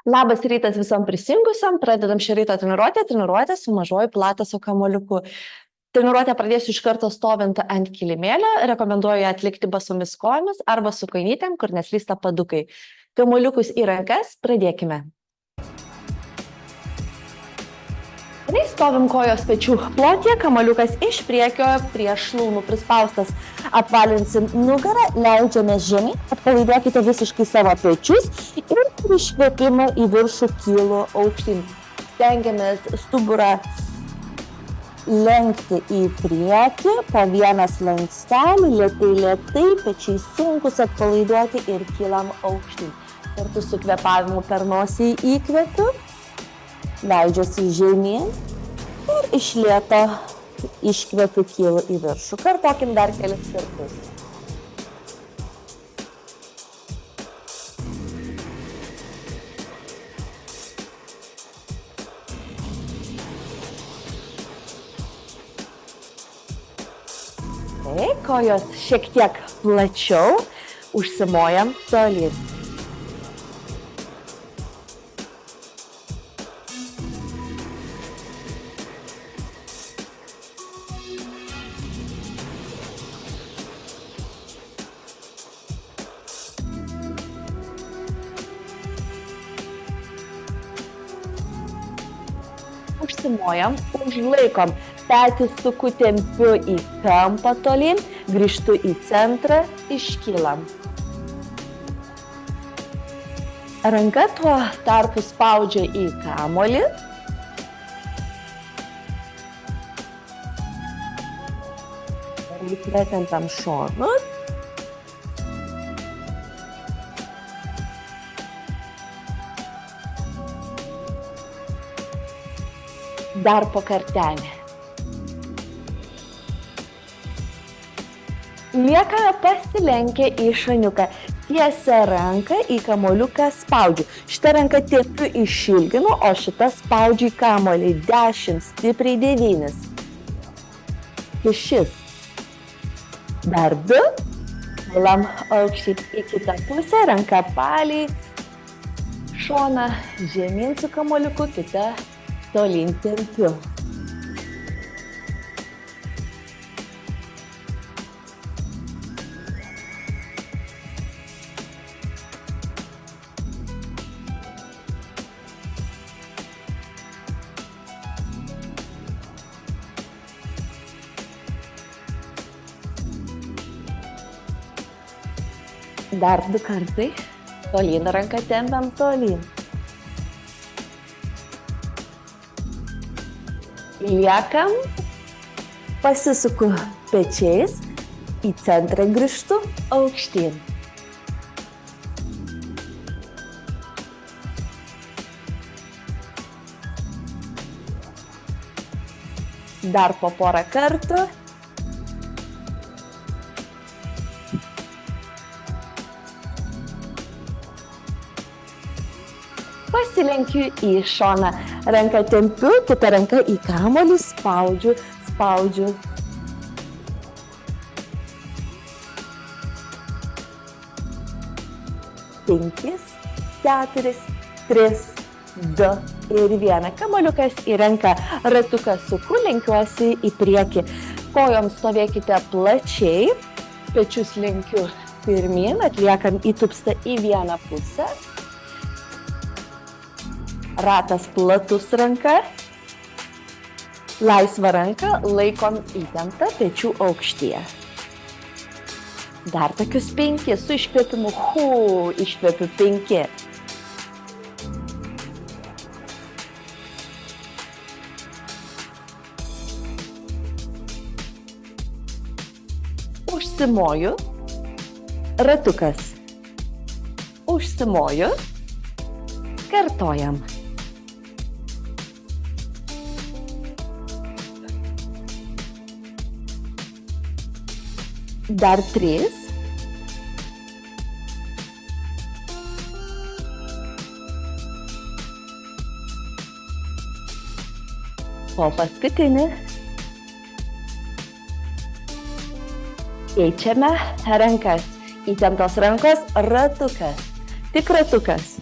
Labas rytas visom prisijungusiam, pradedam šį ryto treniruotę su mažoju plataso kamuoliuku. Treniruotę pradėsiu iš karto stovint ant kilimėlio, rekomenduoju ją atlikti basomis kojomis arba su kojinytėm, kur neslysta padukai. Kamuoliukus į rankas, pradėkime. Stovim kojos pečių plotyje, kamuoliukas iš priekio, prieš šlaunų prispaustas. Apvalinsim nugarą, leidžiamės žemyn, atpalaiduokite visiškai savo pečius ir iškvėpimą į viršų kylu aukštyn. Stengiamės stuburą lenkti į priekį, po vieną slenkstelį, lėtai, pečiai sunkus atpalaiduoti ir kylam aukštyn. Kartu su kvėpavimu per nosį įkvėpiu, leidžiuosi žemyn. Ir iš lėto iškvėpiu kylu į viršų. Kartokim dar kelis kartus. Kojos šiek tiek plačiau, užsimojam tolyn. Užsimojam, užlaikom, petį suku tempiu į kampą tolyn, grįžtu į centrą, iškylam. Ranka tuo tarpu spaudžia į kamuolį. Pretentam šonus. Dar po kartelį. Liekame pasilenkę į šoniuką. Tiesia ranką į kamuoliuką spaudžiu. Šitą ranką tempiu išilginu, o šitą spaudžiu į kamuolį. 10, stipriai 9. 6. Dar 2. Kylam aukštyn į kitą pusę, ranka palei šoną, žemyn su kamuoliuku, kitą tolyn tempiu. Dar 2 kartai. Tolyn ranką tempiam tolyn. Liekam, pasisuku pečiais, į centrą grįžtu, aukštyn. Dar po porą kartų. Pasilenkiu į šoną, ranką tempiu, kitą ranką į kamuolį, spaudžiu. 5, 4, 3, 2 ir 1. Kamuoliukas į ranką, ratuką suku, lenkiuosi į priekį. Kojom stovėkite plačiai, pečius lenkiu pirmyn, atliekam įtupstą į vieną pusę. Ratas platus ranka, laisva ranka, laikom įtemptą pečių aukštyje. Dar tokius 5, su iškvėpimu, iškvėpiu 5. Užsimoju, ratukas, užsimoju, kartojam. Dar 3. O paskutinį. Keičiame rankas. Įtemptos rankos, ratukas. Tik ratukas.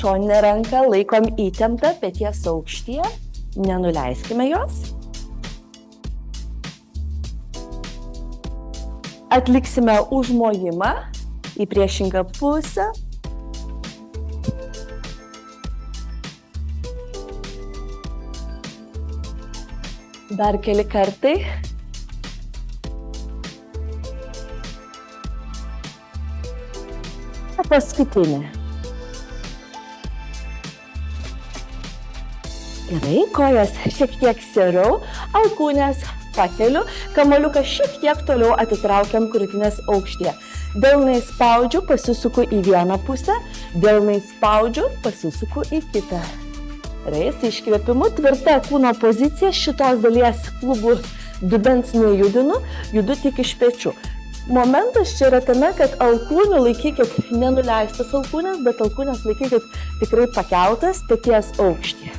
Šoninę ranką laikom įtemptą peties aukštyje. Nenuleiskime jos. Atliksime užmojimą į priešingą pusę. Dar keli kartai. Paskutinė. Gerai, kojas šiek tiek siauriau, alkūnės pakeliu, kamuoliuką šiek tiek toliau atitraukiam krūtinės aukštyje. Delnai spaudžiu, pasisuku į vieną pusę, delnai spaudžiu, pasisuku į kitą. Reis, iškvėpimu, tvirta kūno pozicija, šitos dalies klubų dubens nejudinu, judu tik iš pečių. Momentas čia yra tame, kad alkūnių laikykit nenuleistas alkūnės, bet alkūnės laikykit tikrai pakeltas peties aukštyje.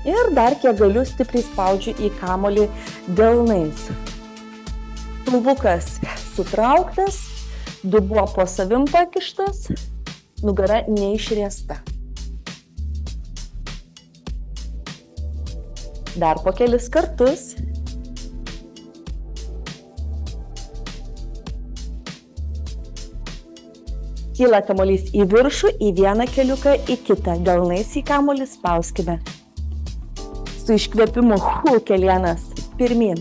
Ir dar kiek galiu stipriai spaudžiu į kamuolį delnais. Pilvukas sutrauktas, dubuo po savim pakištas, nugara neišriesta. Dar po kelis kartus. Kyla kamuolys į viršų, į vieną keliuką, į kitą. Delnais į kamuolį spauskime. Su iškvėpimu kelienas pirmin.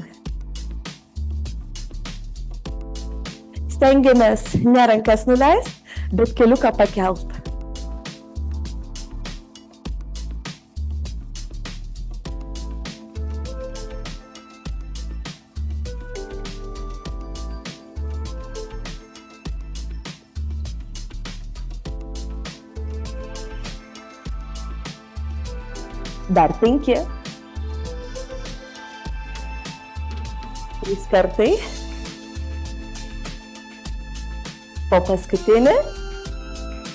Stengiamės ne rankas nuleist, bet keliuką pakelt. Dar 5. 3 kartai. Po paskutinį.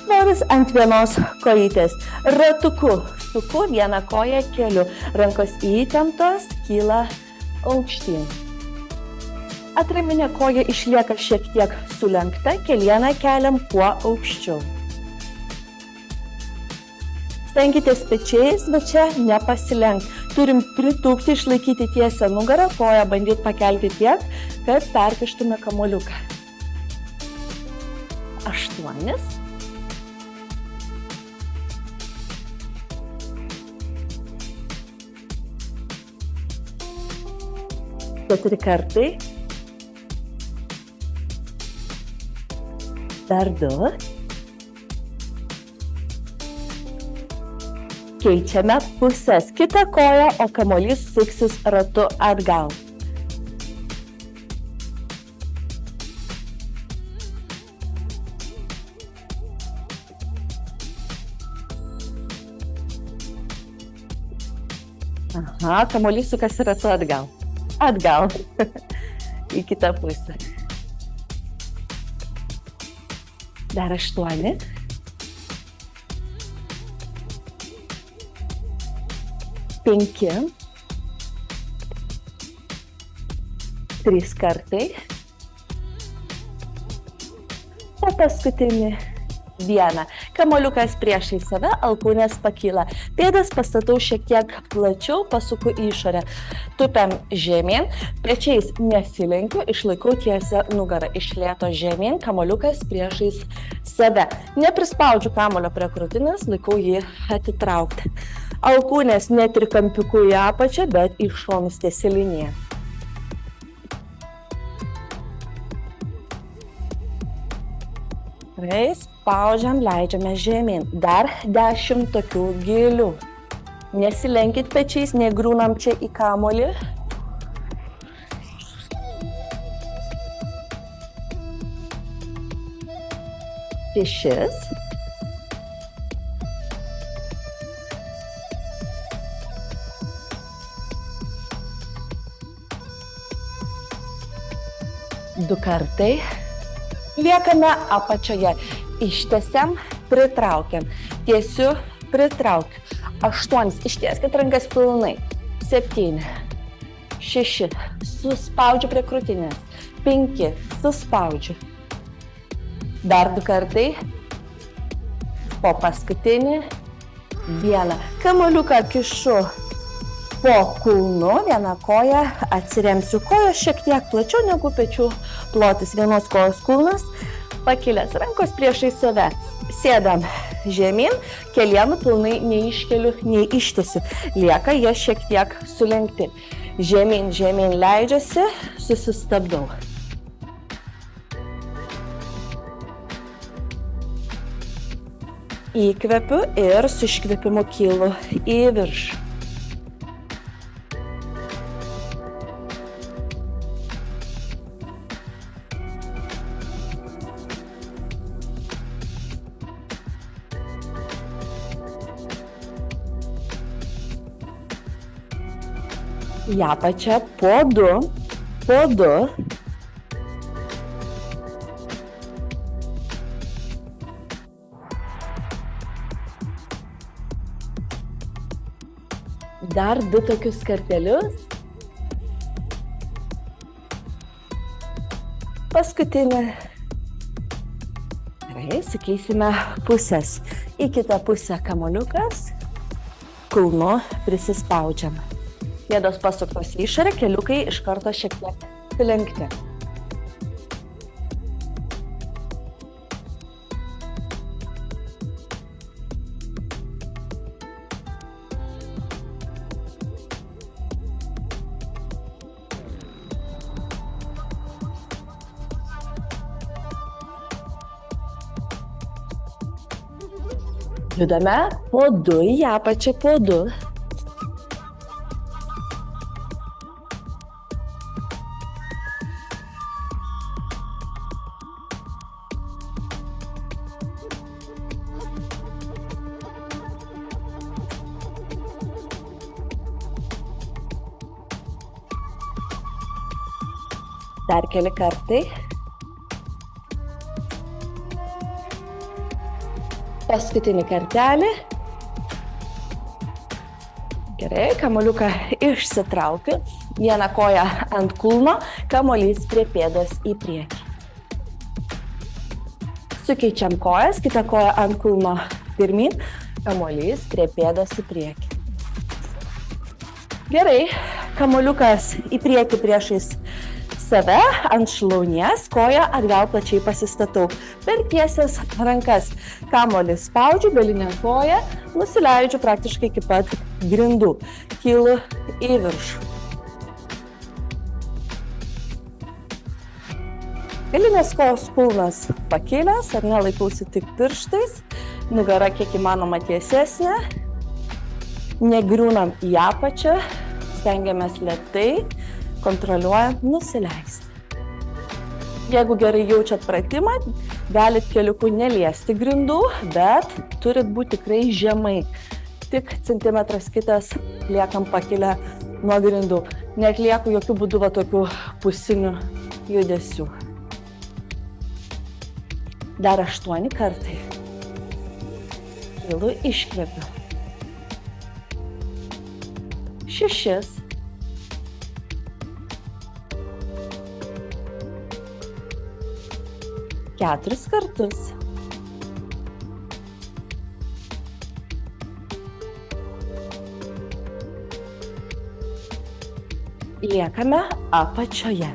Noris ant vienos kojytės. Ratuku suku, vieną koją keliu. Rankos įtemptos, kyla aukštyn. Atraminė koja išlieka šiek tiek sulenkta, kelieną keliam kuo aukščiau. Stenkitės pečiais, bet čia nepasilenk. Turim pritūpti, išlaikyti tiesią nugarą, koją bandyti pakelti tiek, kad perkištume kamuoliuką. 8. 4 kartai. Dar 2. Keičiame pusės. Kita koja, o kamuolys suksis ratu atgal. Aha, kamuolys sukasi ratu atgal. Atgal. Į kitą pusę. Dar 8. 5. 3 kartai. O paskutinį 1. Kamuoliukas priešai save, alkūnės pakyla. Pėdas pastatau šiek tiek plačiau, pasuku į išorę. Tupiam žemyn, pečiais nesilenkiu, išlaikau tiesią nugarą. Iš lėto žemyn, kamuoliukas priešais save. Neprispaudžiu kamuolio prie krūtinės, laikau jį atitraukti. Alkūnės net ir kampiuku į apačią, bet į šonus tiesi linija. Spaudžiam, leidžiame žemyn. Dar 10 tokių gilių. Nesilenkit pečiais, negrūnam čia į kamuolį. Šešis. Du kartai. Liekame apačioje. Ištiesiam, pritraukiam. Tiesiu, pritraukiu. 8. Ištieskit rankas pilnai. 7. 6. Suspaudžiu prie krūtinės. 5. Suspaudžiu. Dar 2 kartai. po paskutinį, vieną. Kamuoliuką kišu po kulnu, vieną koją atsiremsiu. Kojos šiek tiek plačiau negu pečių plotis. Vienos kojos kulnas, pakilęs rankos priešai save. Sėdam žemyn, kelienų pilnai neiškeliu, neištesiu. Lieka jie šiek tiek sulenkti. Žemyn, žemyn leidžiasi, susistabdau. Įkvepiu ir su iškvėpimu kylu į viršų. Į apačią po du. Dar 2 tokius kartelius. Paskutinį. Gerai, sukeisime pusės. Į kitą pusę kamuoliukas. Kulnu prisispaudžiam. Pėdos pasuktos į išorę, keliukai iš karto šiek tiek sulenkti. Judame po 2, į apačią po 2. Dar keli kartai. Paskutinį kartelį. Gerai, kamuoliuką išsitraukiu. Vieną koją ant kulno, kamuolys prie pėdos į priekį. Sukeičiam kojas, kitą koją ant kulno pirmyn, kamuolys prie pėdos į priekį. Gerai, kamuoliukas į priekį priešais save, ant šlaunies, koją atgal plačiai pasistatau. Per tiesias rankas kamuolį spaudžiu, galinę koją, nusileidžiu praktiškai iki pat grindų. Kylu į viršų. Galinės kojos kulnas pakilęs, ar ne, laikausi tik pirštais, nugara kiek įmanoma tiesesnė, negriūnam į apačią, stengiamės lėtai, kontroliuojant, nusileisti. Jeigu gerai jaučiat pratimą, galit keliukų neliesti grindų, bet turit būti tikrai žemai. Tik centimetras kitas liekam pakilę nuo grindų. Neatlieku jokių būdų tokių pusinių judesių. Dar 8 kartai. Kylu, iškvepiu. 6. 4 kartus. Liekame apačioje.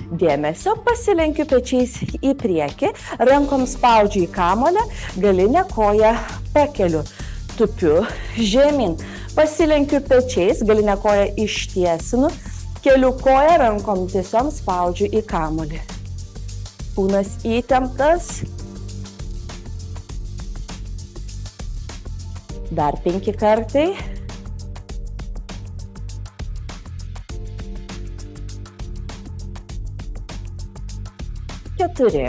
Dėmesio, pasilenkiu pečiais į priekį, rankom spaudžiu į kamuolį, galinę koją pakeliu. Tupiu žemyn. Pasilenkiu pečiais, galinę koją ištiesinu, keliu koją, rankom tiesiog spaudžiu į kamuolį. Kūnas įtemptas. Dar 5 kartai. Keturi.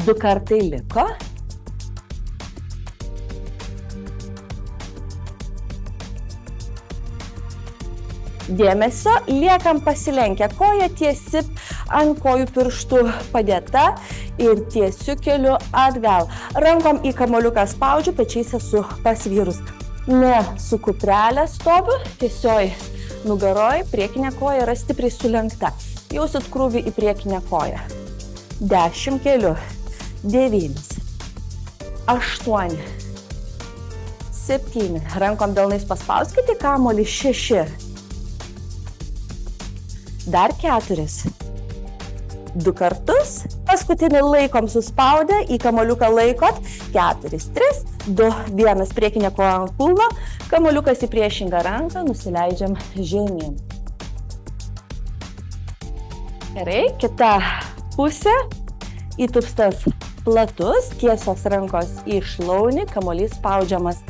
Du kartai liko. Dėmesio, liekam pasilenkę, koja tiesi ant kojų pirštų padėta ir tiesiu keliu atgal. Rankom į kamuoliuką spaudžiu, pečiais esu pasvyrus. Ne su kuprelė stoviu, tiesioj nugaroj, priekinė koja yra stipriai sulenkta. Jausit krūvį į priekinę koją. 10 keliu. 9. 8. 7. Rankom delnais paspauskite kamuolį. 6. Dar 4. 2 kartus. Paskutinį laikom suspaudę, į kamuoliuką laikot. 4, 3, 2, 1. Priekinė koja ant kulno. Kamuoliukas į priešingą ranką. Nusileidžiam žemyn. Gerai, kita pusė. Įtupstas platus, tiesios rankos į šlaunį, kamuolys spaudžiamas.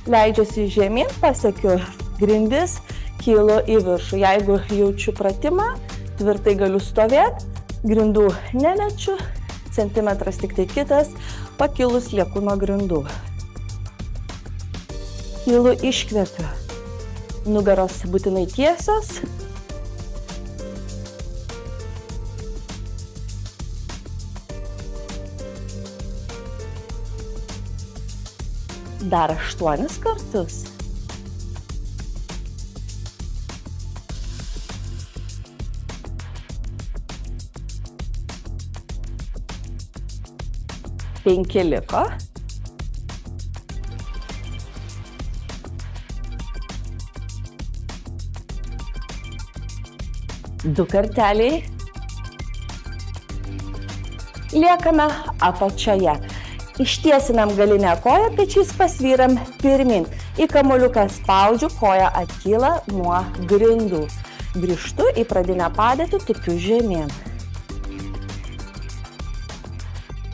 Leidžiuosi žemyn, pasiekiu grindis, kylu į viršų. Jeigu jaučiu pratimą, tvirtai galiu stovėti, grindų nemečiu, centimetras tik tai kitas, pakilus lieku nuo grindų. Kylu, iškvepiu. Nugaros būtinai tiesios. Dar 8 kartus. Penki liko. Du karteliai. Liekame apačioje. Ištiesinam galinę koją, pečiais pasvyram pirmin. Į kamuoliuką spaudžiu, koja atkyla nuo grindų. Grįžtu į pradinę padėtį, tupiu žemyn.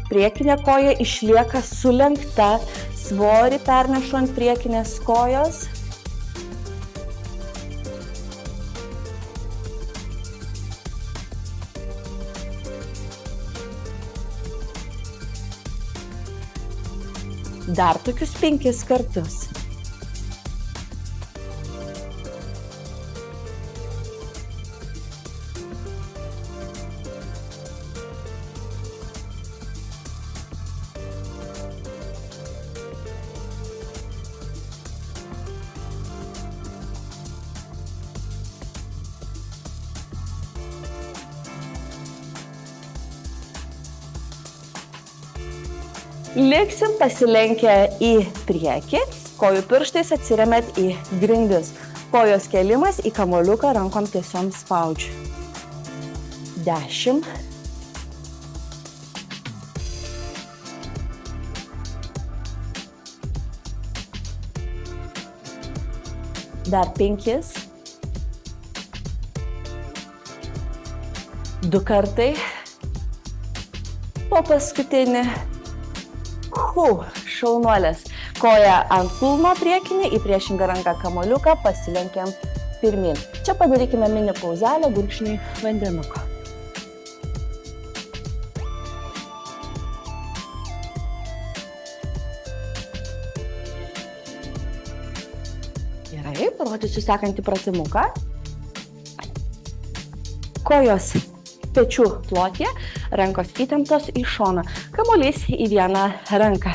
Priekinė koja išlieka sulenkta, svorį pernešu ant priekinės kojos. Dar tokius 5 kartus. Liksim pasilenkę į priekį, kojų pirštais atsiremiat į grindis. Kojos kelimas į kamuoliuką, rankom tiesiom spaudžiu. 10. Dar 5. 2 kartai. Po paskutinį. Šaunuolės. Koja ant kulno priekinį, į priešingą ranką kamuoliuką, pasilenkiam pirmin. Čia padarykime mini pauzelę, gurkšnį vandenuko. Gerai, parodysiu sekantį pratimuką. Kojos pečių plotyje, rankos įtemptos į šoną. Kamuolys į vieną ranką.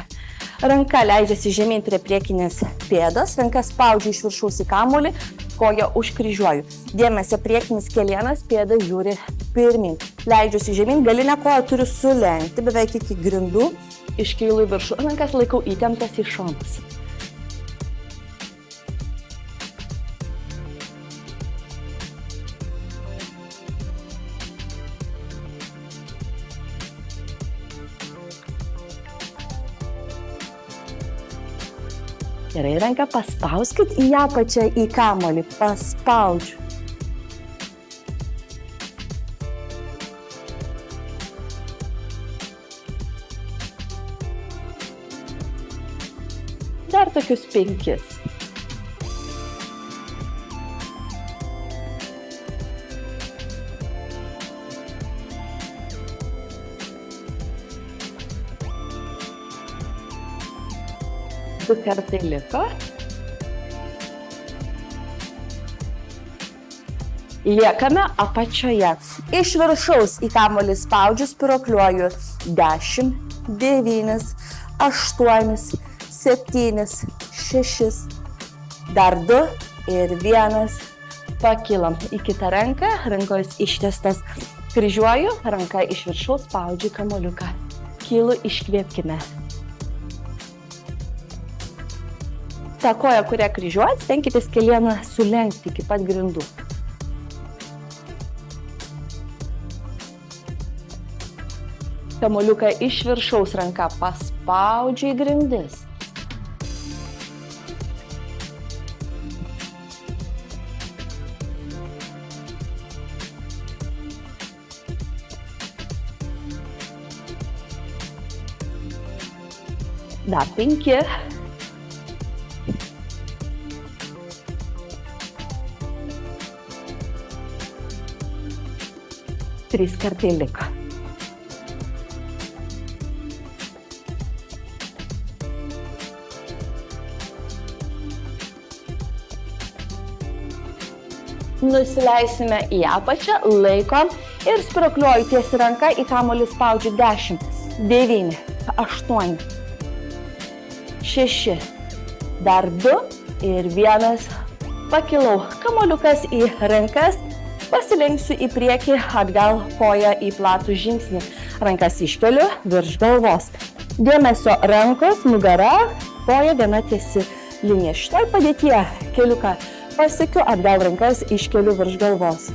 Ranka leidžiasi žemyn prie priekinės pėdos, ranka spaudžiu iš viršaus į kamuolį, koją užkryžiuoju. Dėmesio priekinis kelienas, pėda žiūri pirmin. Leidžiuosi žemyn, galinę koją turiu sulenkti beveik iki grindų, iškylu į viršų. Rankas laikau įtemptas į šonus. Gerai, ranką paspauskit į apačią, į kamuolį. Paspaudžiu. Dar tokius 5. Du kartai liko. Liekame apačioje. Iš viršaus į kamuolį spaudžiu, spiruokliuoju. 10, 9, 8, 7, 6. Dar 2 ir 1. Pakilam į kitą ranką, rankos ištiestos. Kryžiuoju, ranka iš viršaus spaudžiu kamuoliuką. Kylu, iškvėpkime. Ta koja, kurią kryžiuojat, stenkitės kelieną sulenkti iki pat grindų. Kamuoliuką iš viršaus ranka paspaudžiu į grindis. Dar 5. Trys kartai liko. Nusileisime į apačią, laikom ir spyruokliuoju tiesi ranką, į kamuolį spaudžiu 10, 9, 8, 6, dar 2 ir 1. Pakilau, kamuoliukas į rankas, pasilenksiu į priekį, atgal koją į platų žingsnį. Rankas iškeliu virš galvos. Dėmesio rankos, nugara, koja viena tiesi linija. Šitoj padėtyje keliuką pasiekiu, atgal rankas iškeliu virš galvos.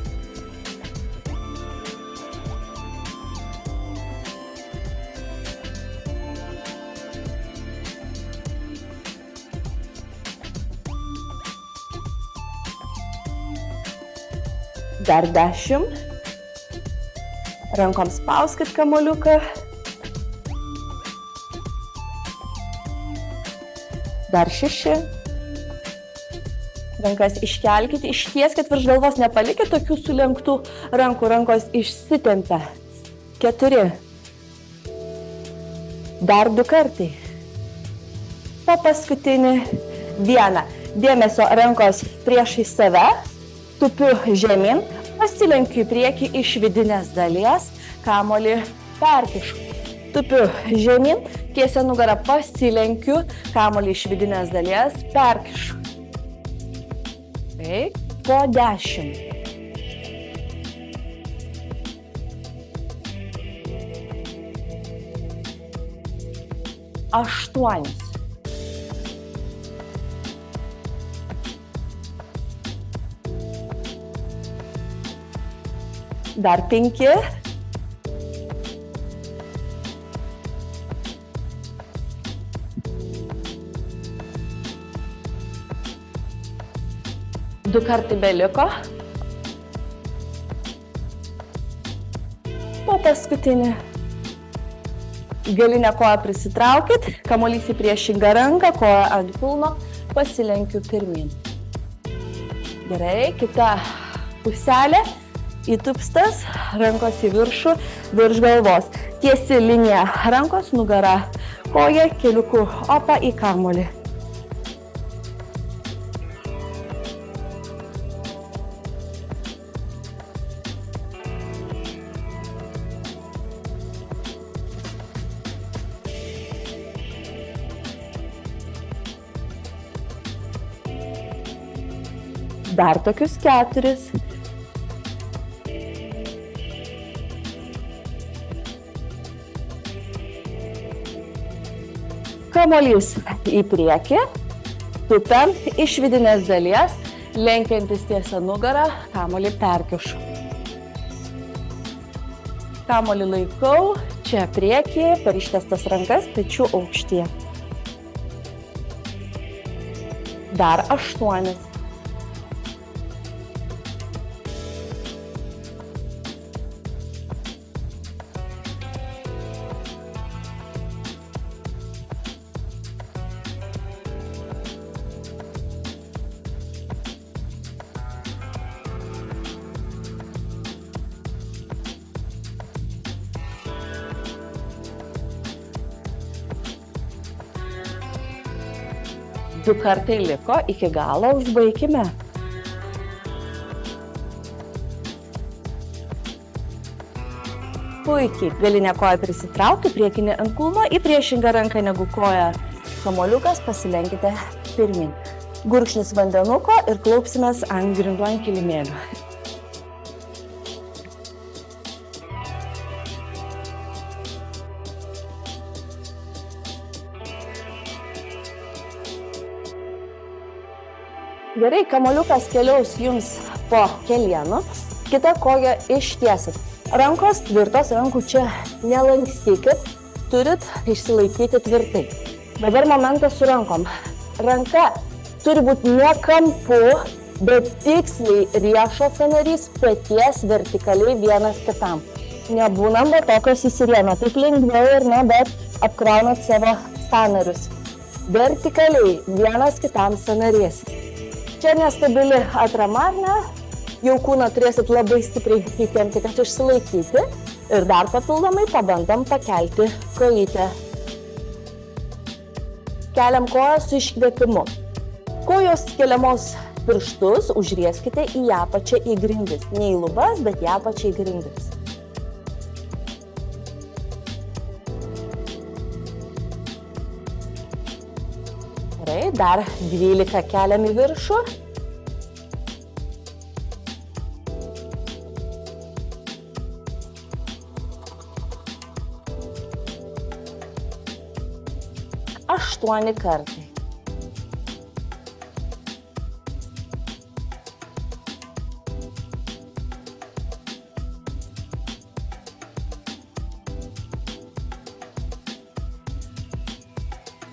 Dar 10. Rankom spauskit kamuoliuką. Dar 6. Rankas iškelkite, ištieskit virš galvos, nepalikit tokių sulenktų rankų, rankos išsitempia. 4. Dar 2 kartai. Po paskutinį 1. Dėmesio rankos priešai save, tupiu žemyn, pasilenkiu į priekį iš vidinės dalies, kamuolį perkišu. Tupiu žemyn, tiesia nugarą pasilenkiu, kamuolį iš vidinės dalies perkišu. Taip, po 10. Aštuonis. Dar 5. Du kartai beliko. Po paskutinį. Galinę koją prisitraukit, kamuolys į priešingą ranką, koją ant kulno, pasilenkiu pirmin. Gerai, kita puselė. Įtupstas, rankos į viršų, virš galvos. Tiesi linija rankos, nugara, koja, keliuku, opa į kamuolį. Dar tokius 4. Kamuolys į priekį, tupiam iš vidinės dalies, lenkiantis tiesą nugarą, kamuolį perkišu. Kamuolį laikau, čia priekį, per ištiestas rankas, pečių aukštyje. Dar 8. Du kartai liko, iki galo užbaikime. Puikiai, galinę koją prisitraukti, priekinį ant kulno, į priešingą ranką negu koja kamuoliukas, pasilenkite pirmin. Gurkšnis vandenuko ir klaupsimės ant grindų ant kilimėlio. Gerai, kamuoliukas keliaus jums po kelienų. Kita koja ištiesit. Rankos tvirtos, rankų čia nelankstykit. Turit išsilaikyti tvirtai. Dabar momentas su rankom. Ranka turi būti ne kampu, bet tiksliai riešo sąnarys, peties vertikaliai vienas kitam. Nebūnam be tokios įsirėmę. Taip lengviau ir ne, bet apkraunat savo sąnarius. Vertikaliai vienas kitam sąnarys. Čia nestabili atrama, ne? Jau kūną turėsit labai stipriai įtempti, kad išsilaikyti. Ir dar papildomai pabandom pakelti kojytę. Keliam koją su iškvėpimu. Kojos keliamos pirštus užrieskite į apačią į grindis. Ne į lubas, bet į apačią į grindis. Gerai, dar 12 keliam į viršų. Aštuoni kartai.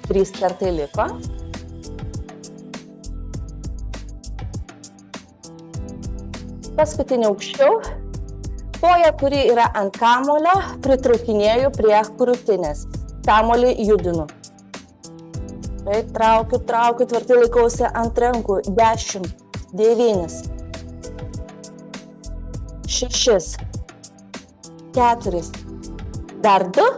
Trys kartai liko. Paskutinį aukščiau. Koja, kuri yra ant kamulio, pritraukinėju prie krūtinės. Kamulį judinu. Traukiu, tvirtai laikausi ant rankų. 10, 9, 6, 4, dar 2.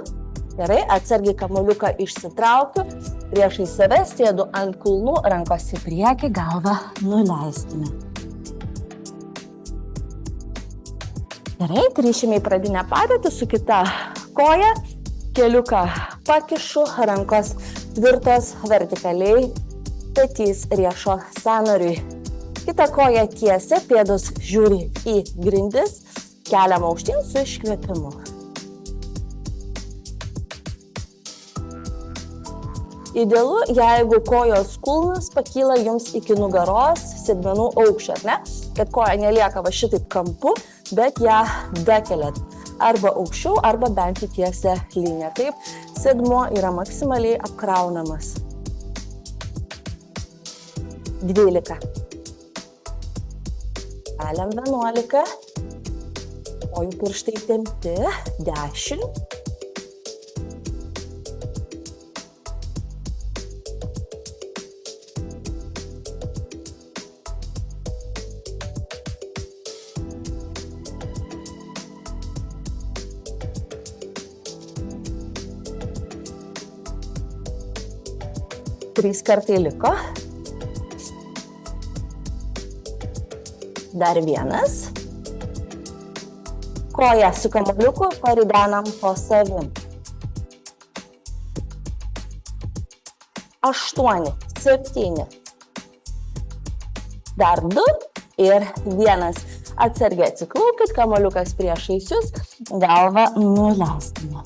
Gerai, atsargiai kamuoliuką išsitraukiu. Priešai save sėdu ant kulnų, rankos į priekį, galvą nuleistume. Gerai, grįšime į pradinę padėtį su kita koja. Keliuką pakišu, rankos tvirtos vertikaliai, petys riešo sąnariui. Kita koja tiesia, pėdos žiūri į grindis, keliam aukštyn su iškvėpimu. Idealu, jeigu kojos kulnas pakyla jums iki nugaros sėdmenų aukščio, ne? Kad koja nelieka va šitaip kampu, bet ją bekeliat. Arba aukščiau, arba bent į tiesę liniją. Taip, sėdmuo yra maksimaliai apkraunamas. 12. Keliam 11. Kojų pirštai tempti. 10. Trys kartai liko. Dar vienas. Koją su kamuoliuku paridenam po savim. 8, 7. Dar 2 ir 1. Atsargiai atsiklaupkit, kamuoliukas priešais jus, galvą nuleistume.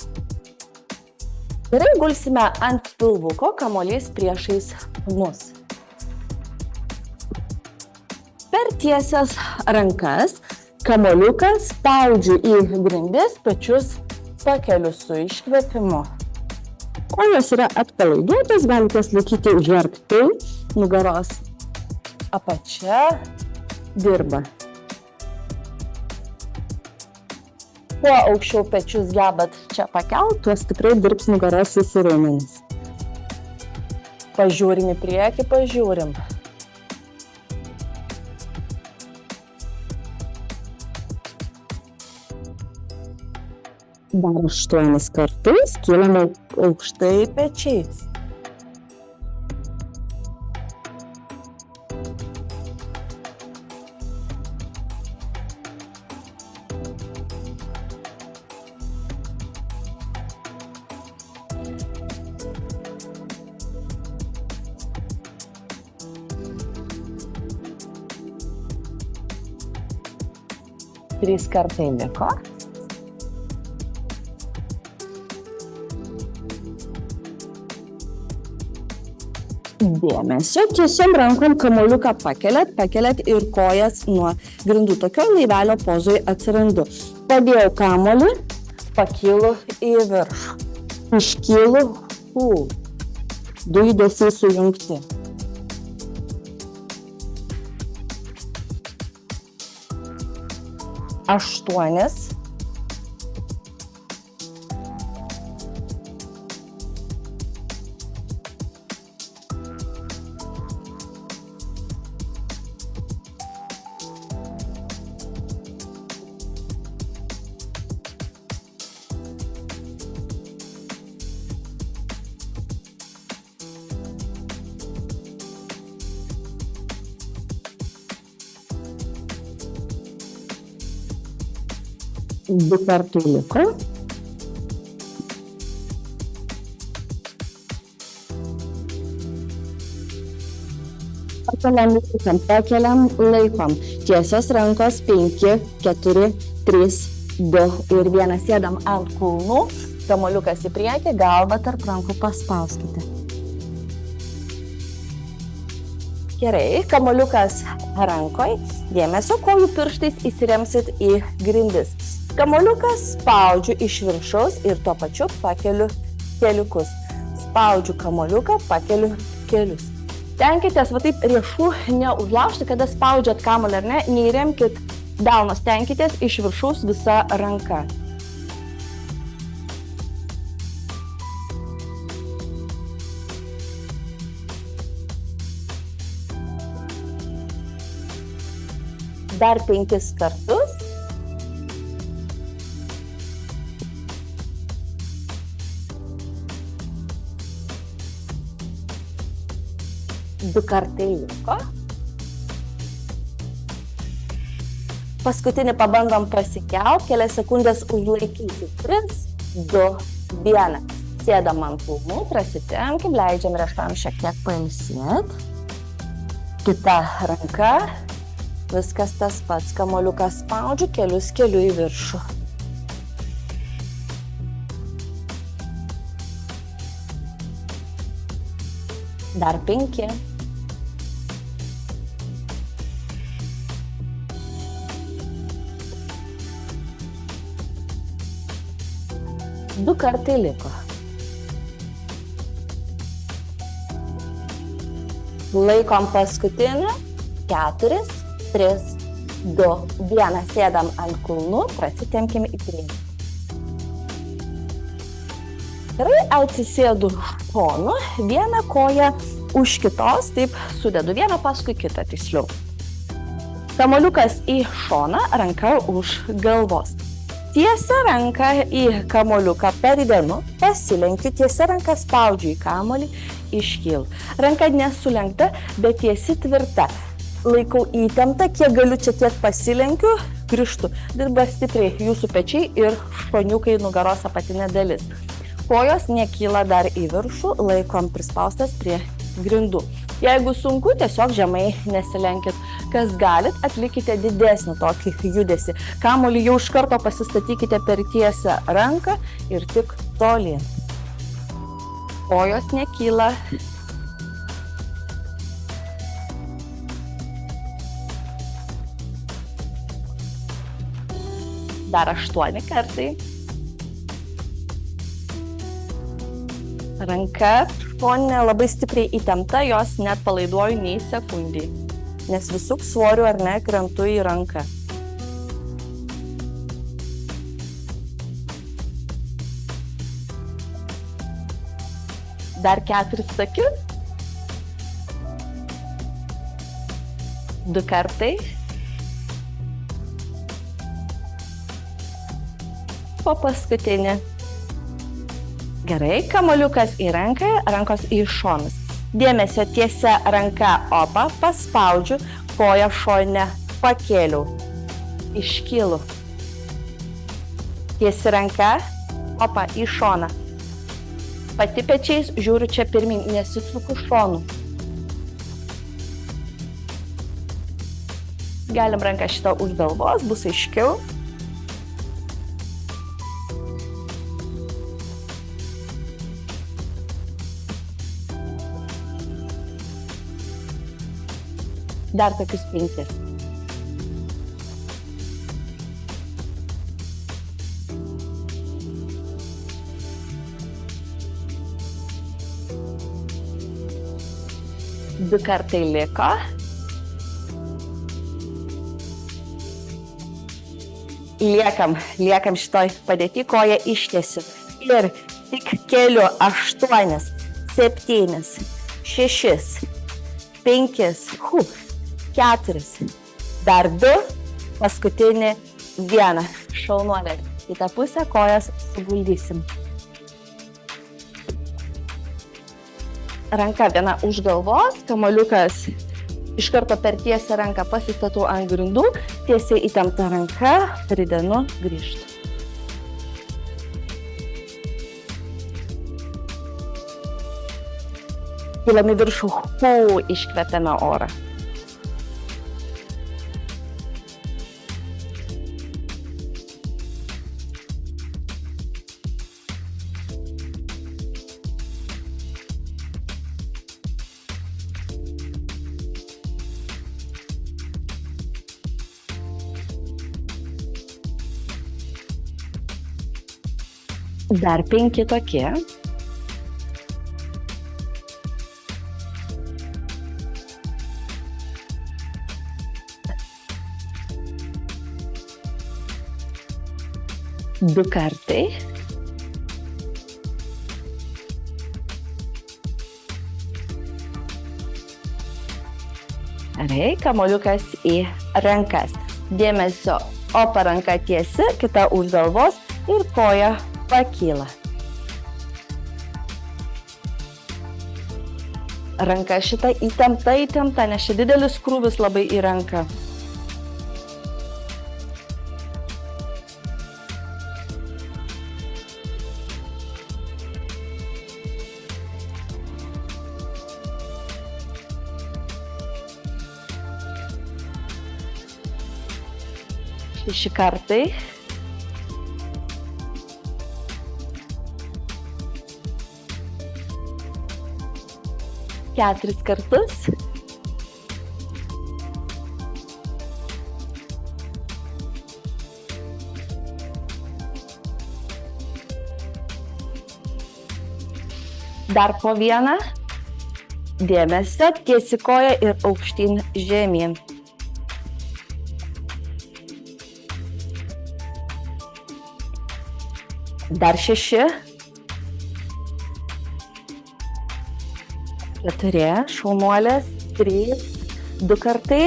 Gerai, gulsime ant pilvuko, kamuolys priešais mus. Per tiesias rankas kamuoliukas spaudžiu į grindis, pečius pakeliu su iškvėpimu. Kojos yra atpalaiduotos, galite laikyti užverktai, nugaros apačia dirba. Kuo aukščiau pečius gebat čia pakelt, tuo stipriai dirbs nugaros jūsų raumenys. Pažiūrim į priekį, pažiūrim. Dar 8 kartus, keliame aukštai pečiais. 3 kartai liko. Dėmesio, tiesiom rankom kamuoliuką pakeliat ir kojas nuo grindų. Tokio laivelio pozoj atsirandu. Padėjau kamuolį, pakylu į viršų. Iškylu, du judesiai sujungti. Aštuonis. Du kartai liko. Pakeliam, laikom. Tiesios rankos 5, 4, 3, 2 ir 1. Sėdam ant kulnų, kamuoliukas į priekį, galvą tarp rankų paspauskite. Gerai, kamuoliukas rankoj, dėmesio, kojų pirštais įsiremsit į grindis. Kamuoliukas spaudžiu iš viršaus ir tuo pačiu pakeliu keliukus. Spaudžiu kamuoliuką, pakeliu kelius. Tenkitės, va taip riešų neužlaužti, kada spaudžiat kamuolį ar ne, neįremkit delno, stenkitės iš viršaus visa ranka. Dar 5 kartus. Du kartai liko. Paskutinį pabandom pasikelt, kelias sekundės užlaikyti. 3, 2, 1. Sėdam ant kulnų, prasitemkim, leidžiam riešam šiek tiek pailsėt. Kita ranka. Viskas tas pats, kamuoliuką spaudžiu, kelius keliu į viršų. Dar 5. Du kartai liko. Laikom paskutinį. 4, 3, 2, 1. Sėdam ant kulnų, prasitemkim į priekį. Gerai, atsisėdu šonu, vieną koją už kitos, taip sudedu vieną paskui kitą tiksliau. Kamuoliukas į šoną, ranka už galvos. Tiesia ranka į kamuoliuką peridenu, pasilenkiu, tiesia ranka spaudžiu į kamuolį, iškylu. Ranka nesulenkta, bet tiesi tvirta. Laikau įtemptą, kiek galiu čia tiek pasilenkiu, grįžtu. Dirba stipriai jūsų pečiai ir šoniukai nugaros apatinė dalis. Kojos nekyla dar į viršų, laikom prispaustas prie grindų. Jeigu sunku, tiesiog žemai nesilenkit. Kas galit, atlikite didesnį tokį judesį. Kamuolį jau iš karto pasistatykite per tiesę ranką ir tik tolyn. Kojos nekyla. Dar 8 kartai. Ranka šoninė labai stipriai įtempta, jos net palaiduoju nei sekundį. Nes visų svorių ar ne krentu į ranką. Dar 4 sakius. 2 kartai. Po paskutinį. Gerai, kamuoliukas į ranką, rankos į šonus. Dėmesio tiesia ranka, opa, paspaudžiu, koją šoninę pakėliau, iškylu. Tiesi ranka, opa, į šoną. Pati pečiais žiūriu čia pirmin, nesitruku šonų. Galim ranką šitą už galvos, bus aiškiau. Dar tokius 5. Du kartai liko. Liekam šitoj padėti, koją ištiesiu. Ir tik keliu 8, 7, 6, 5, 4, dar 2, paskutinį 1. Šaunuolė. Į tą pusę kojas suguldysim. Ranka viena už galvos, kamuoliukas iš karto per tiesią ranką pasistatau ant grindų, tiesiai įtempta ranka, ridenu, grįžtu. Kylam į viršų, iškvepiame orą. Dar 5 tokie. Du kartai. Gerai, kamuoliukas į rankas. Dėmesio, opa ranka tiesi, kita už galvos ir koja pakyla. Ranka šita įtempta, nes čia didelis krūvis labai į ranką. Šeši kartai. Keturis kartus. Dar po vieną. Dėmesio, tiesi koja ir aukštyn žemyn. Dar 6. 4, šaunuolės, 3, 2 kartai,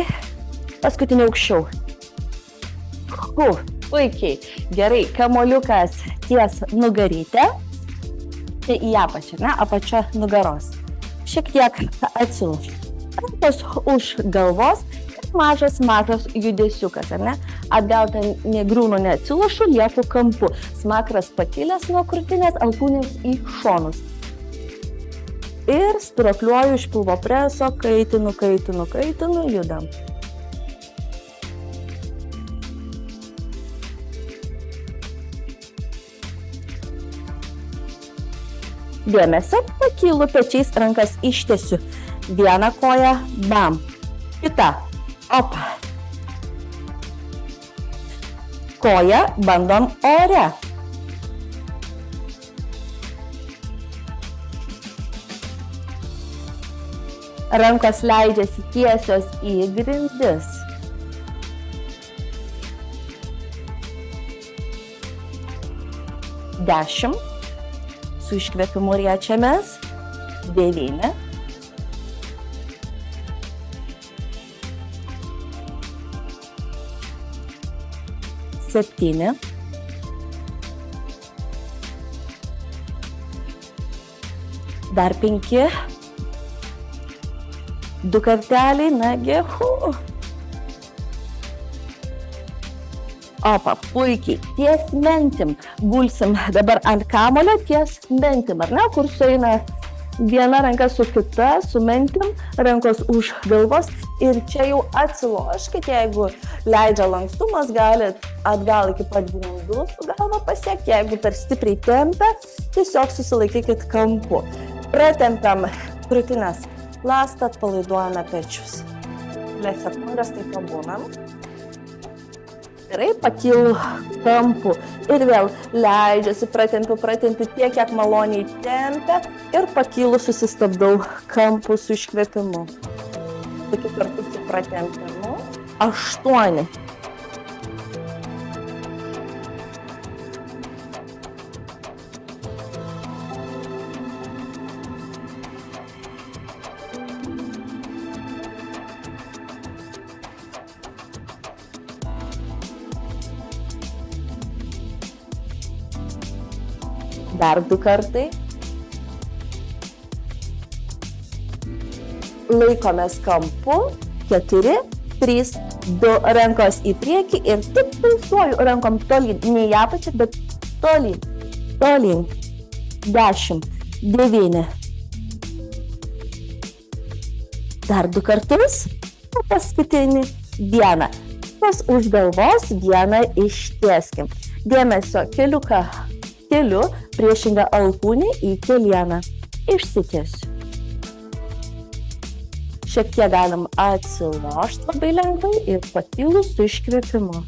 paskutinį aukščiau. Puikiai. Gerai, kamuoliukas ties nugarytę, tai į apačią, ne, apačia nugaros. Šiek tiek atsilošiu. Rankos už galvos ir mažas judesiukas, ar ne? Atgal ten negriūnu, neatsilošiu, lieku kampu. Smakras pakilęs nuo krūtinės, alkūnės į šonus. Ir spiruokliuoju iš pilvo preso, kaitinu, judam. Dėmesio, pakylu pečiais, rankas ištiesiu. Vieną koją, bam. Kita, opa. Koją bandom ore. Rankos leidžiasi tiesios į grindis. Dešimt. Su iškvėpimu riečiamės. 9. 7. Dar 5. 2 karteliai, nagi, Opa, puikiai, ties mentim. Gulsim dabar ant kamulio ties mentim, ar ne, kur sueina viena ranka su kita, su mentim, rankos už galvos. Ir čia jau atsiloškit, jeigu leidžia lankstumas, galit atgal iki pat grindų su galva pasiekti. Jeigu per stipriai tempia, tiesiog susilaikykit kampu. Pratempiam krūtinės lastą, atpalaiduojame pečius. kelias sekundės, tai pabūnam. Gerai, pakylu kampu ir vėl leidžiasi, pratempiu tiek, kiek maloniai tempia ir pakylu susistabdau kampu su iškvėpimu. Tokiu kartu su pratempimu. 8. Dar 2 kartai. Laikomės kampu. 4, 3, 2, rankos į priekį ir tik pulsuoju rankom tolyn. Ne į apačią, bet tolyn. Tolyn. 10, 9. Dar 2 kartus. Paskutinį. 1. Pas už galvos, 1 ištieskim. Dėmesio keliuką. Keliu priešingą alkūnį į kelieną. Išsitiesiu. Šiek tiek galim atsilošti labai lengvai ir pakylu su iškvėpimu.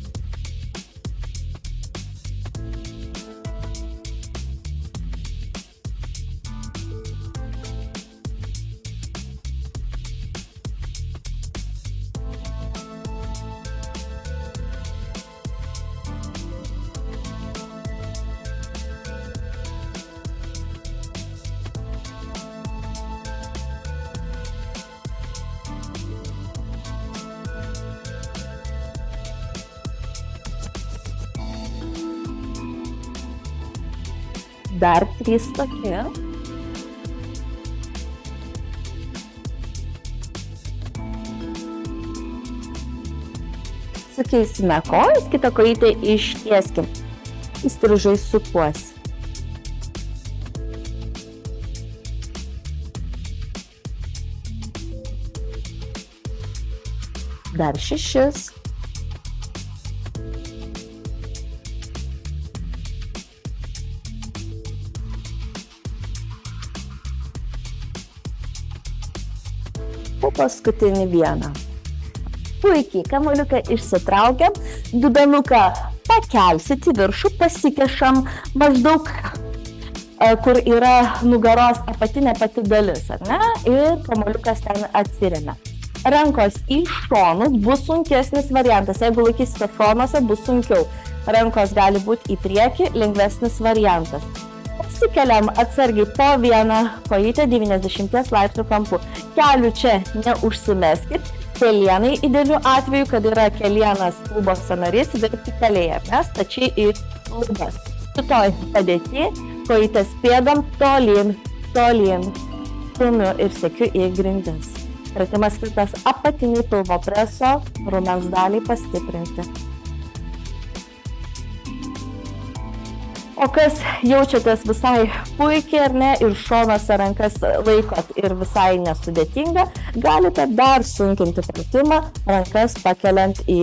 Dar 3 tokie. Sukeisime kojas, kitą kojytę ištieskim. Įstrižai supuosi. Dar 6. Paskutinį 1. Puikiai, kamuoliuką išsitraukiam, dubenuką pakelsit į viršų, pasikešam maždaug, kur yra nugaros apatinė pati dalis, ar ne? Ir kamuoliukas ten atsiremia. Rankos į šonus bus sunkesnis variantas. Jeigu laikysite šonuose, bus sunkiau. Rankos gali būti į priekį, lengvesnis variantas. Pasikeliam atsargiai po 1 kojytę 90 laipsnių kampu. Kelių čia neužsimeskit. Kelienai idealiu atveju, kad yra kelienas klubo sąnarys, vertikaliai, mes stačiai į lubas. Šitoj padėty kojytės pėdam tolyn, stumiu ir sekiu į grindis. Pratimas skirtas apatiniai pilvo preso raumens daliai pastiprinti. O kas jaučiatės visai puikiai ar ne ir šonuose rankas laikot ir visai nesudėtinga, galite dar sunkinti pratimą, rankas pakeliant į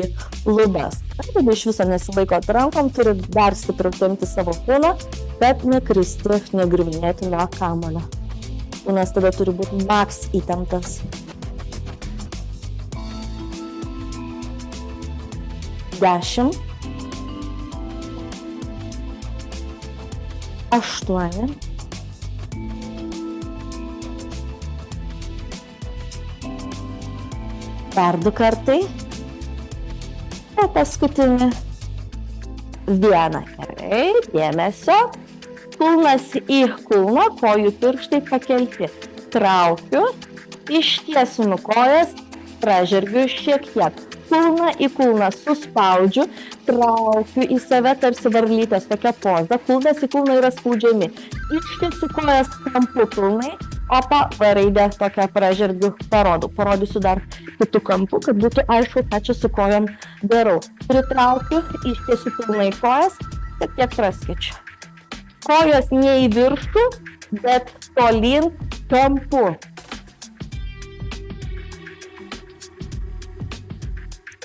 lubas. Tada iš viso nesilaikot rankom, turit dar stipriau tempti savo kūną, bet nekristi, negriuvinėti nuo kamuolio. Kūnas tada turi būti maks įtemptas. 10. 8. Dar 2 kartai. O paskutinį. 1. Gerai, dėmesio. Kulnas į kulną, kojų pirštai pakelti. Traukiu, ištiesinu kojas, pražergiu šiek tiek. Kulną į kulną suspaudžiu, traukiu į save tarsi varlytės, tokia poza. Kulnas į kulną yra spaudžiami. Ištiesiu kojas kampu pilnai, opa, varaidę tokią pražergiu, parodysiu dar kitų kampų, kad būtų aišku, ką čia su kojom darau. Pritraukiu, ištiesiu pilnai kojas, kad tiek praskečiu. Kojos ne į viršų, bet tolyn kampu.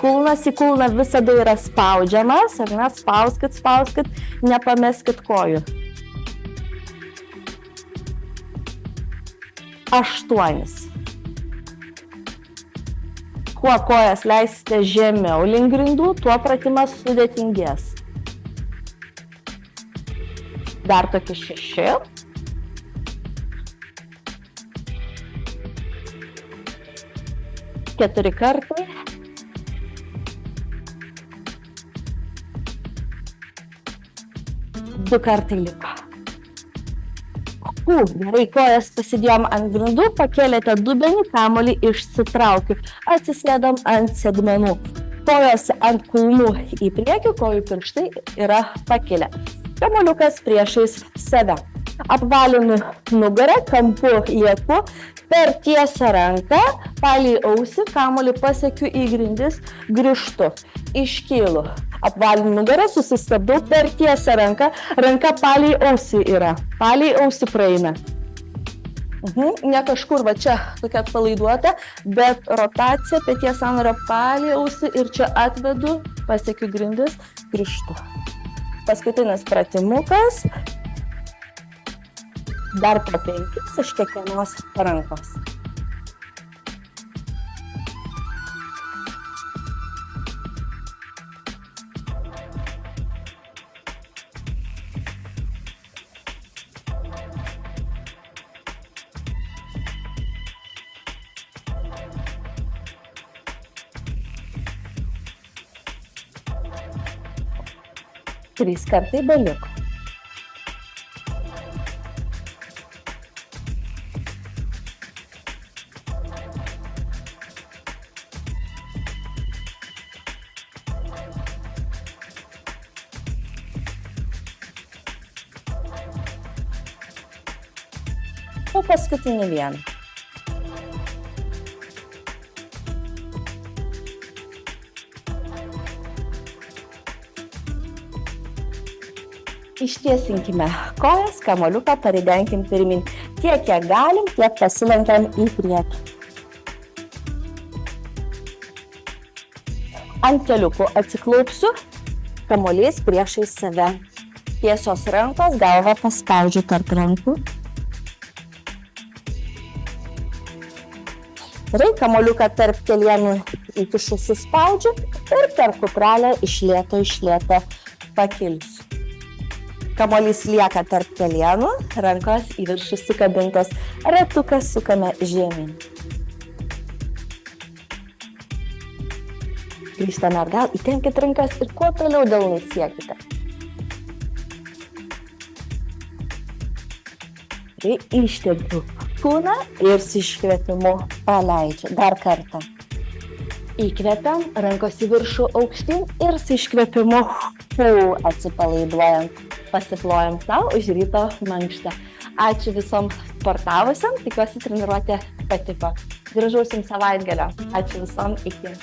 Kulnas į kulną visada yra spaudžiamas, ar ne? Spauskit, nepameskit kojų. 8. Kuo kojas leisite žemiau link grindų, tuo pratimas sudėtingės. Dar tokie 6. Keturi kartai. Du kartai liko. Gerai, kojas pasidėjom ant grindų, pakėlėte dubenį, kamuolį išsitraukiu. Atsisėdam ant sėdmenų. Kojas ant kulnų į priekį, kojų pirštai yra pakilę. Kamuoliukas priešais save. Apvalinu nugarą, kampu lieku, per tiesą ranką, palei ausį, kamuolį pasiekiu į grindis, grįžtu, iškylu. Apvalinu nugarą, susistabdau, per tiesą ranką, ranka palei ausį yra, palei ausį praeina. Ne kažkur, va čia tokia atpalaiduota, bet rotacija, peties sąnario palei ausį ir čia atvedu, pasiekiu grindis, grįžtu. Paskutinis pratimukas. Dar po 5 iš kiekvienos rankos. Trys kartai beliko. O paskutinį vieną. Ištiesinkime kojas, kamuoliuką paridenkim pirmin. Tiek, kiek galim, tiek pasilenkiam į priekį. Ant keliukų atsiklaupsiu, kamuolys priešais save. Tiesios rankos, galvą paspaudžiu tarp rankų. Gerai, kamuoliuką tarp kelienų įkišu suspaudžiu ir per kuprelę iš lėto pakilsiu. Kamuolys lieka tarp kelienų, rankos į viršų sukabintos, ratukas sukame žemyn. Grįžtame atgal, įtempkit rankas ir kuo toliau delnais siekite. Tai ištempiu kūną ir su iškvėpimu paleidžiu. Dar kartą. Įkvepiam, rankos į viršų aukštyn ir su iškvėpimu atsipalaiduojant. Pasiplojam sau už ryto mankštą. Ačiū visom sportavusiam, tikiuosi treniruotė patiko. Gražaus jums savaitgalio. Ačiū visom, iki.